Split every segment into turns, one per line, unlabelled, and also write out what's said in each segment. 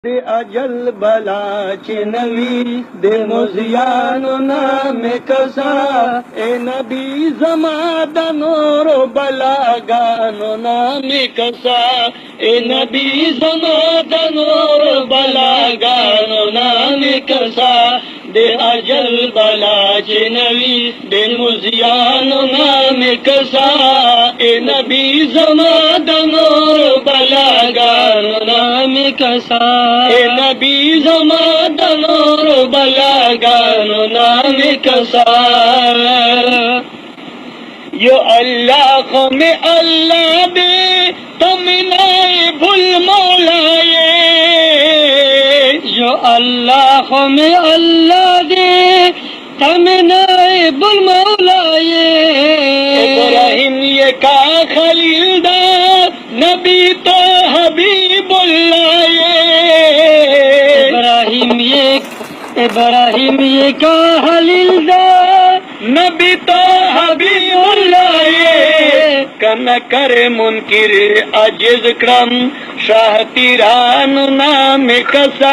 दे अजल बला चिनवी दे मुजियानो नाम कसा ए नबी जमादनोरो बला गानो नाम कसा ए नबी जमादनोरो बला गानो नाम कसा दे अजल बला चिनवी दे मुजियानो नाम कसा ए नबी जमादनोरो बला गानो नाम कसा ए नबी जमादनोर बलागानो नाम कसा यो अल्लाह में अल्लाह दे तुम नाइबुल मौलाए यो अल्लाह में अल्लाह दे तुम नाइबुल मौलाए इब्राहिम ये का खलीलदार नबी तो हबीबुल्लाह इब्राहिम ये का खलीलदार नबी तो हबीबुल्लाह कन करे मुनकिर अजिज क्रम शाह तीरान नाम कसा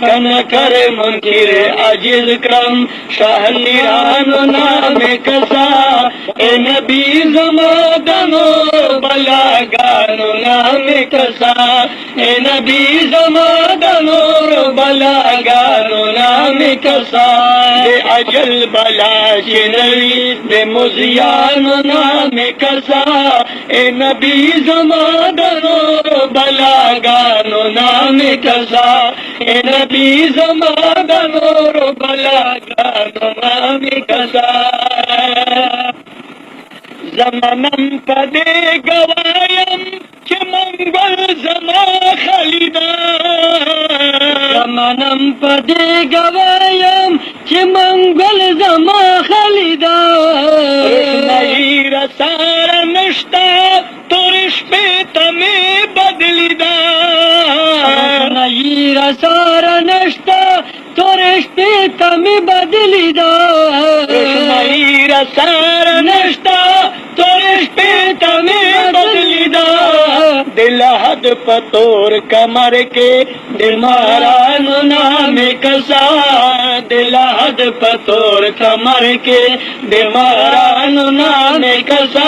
कन करे मुनकिर अजिज क्रम शाह तीरान नाम कसा ए नबी जमादनो बलागानो नाम कसा ए नबी जमादनो बलागानो नाम कसा दे अजल बला चिनवी दे मुजियानो नाम कसा ए नबी जमादनो बलागानो नाम कसा ए नबी जमादनो बलागानो नाम कसा जमनम पदे गवायम के मंगल जमा खलीदा जमनम पदे गवायम के मंगल जमा खलीदा नहीं रसार नश्ता तुरिश पे तमे बदलीदा नहीं रसार नश्ता तुरिश पे तमे बदलीदा नहीं रसार नश्ता तुरिश पे तमे बदलीदा दिल हद पतोर कमर के दिमारान नाम कसा दिल हद पतोर कमर के दिमारान नाम कसा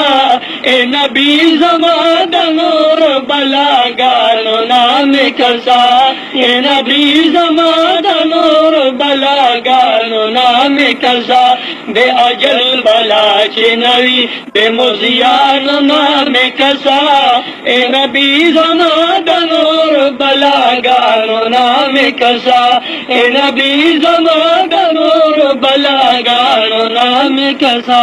ए नबी जमादनोर बलागानो नाम कसा ए नबी जमादनोर बलागानो नाम कसा दे अजल बला चिनवी दे मुजियानो नाम कसा ए नबी जमादनोर बलागानो नाम कसा ए नबी जमादनोर बलागानो नाम कसा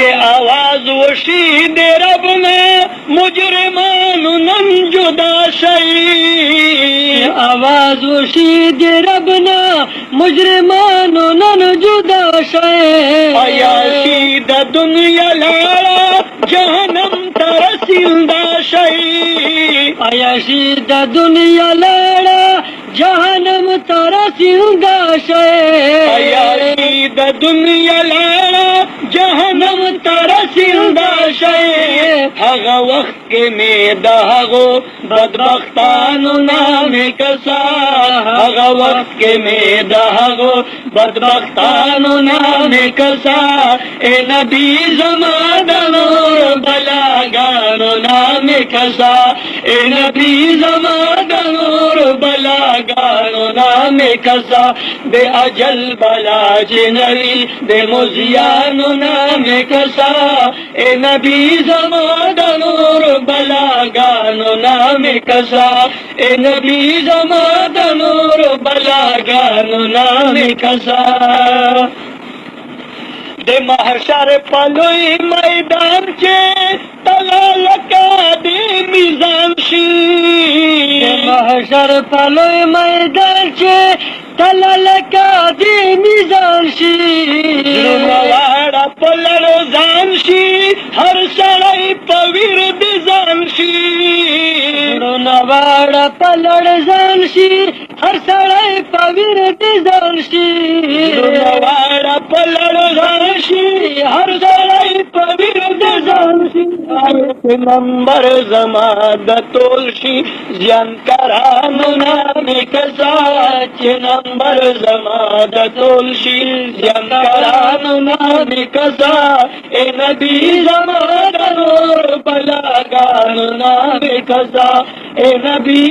के आवाज वशी दे रब में मुजरिमानु नन जुदा शई आवाज वशी दे रब ना मुजरिमानु नन जुदा शई अयाशी द दुनिया लाड़ा जहनम तरसिंदा शई अयाशी द दुनिया लाड़ा जहनम तरसिंदा शई अयाशी द दुनिया लाड़ा जहनम तरसिंदा शई हगा वक्त के में दहागो बदबख्तानो नाम कसा हगा वक्त के में दहागो बदबख्तानो नाम कसा ए नबी जमादनो बलागानो नाम कसा ए नबी जमादनो बलागानो नाम कसा दे अजल बला चिनवी दे मुजियानो नाम कसा ए नबी जमादनो बलागानो नाम कसा ए नबी जमादनो बलागानो नाम कसा दे महशर पलोई मैदान के तला लगा दे मिजान शी महशर पलोई मैदान के तला लगा दे मिजान शी नवाड़ा पलरो जान शी हर सड़ाई पविर दिजान शी नवाड़ा पलर जान शी हर सड़ाई पविर दिजान शी वाड़ा पल्लड़ जानशी हर सड़ाई पविरद जानशी एक नंबर जमाद तोलशी जंकरानुना में कसाच नंबर जमाद तोलशी जंकरानुना में कसा ए नबी जमाद नूर बलागानुना में कसा ए नबी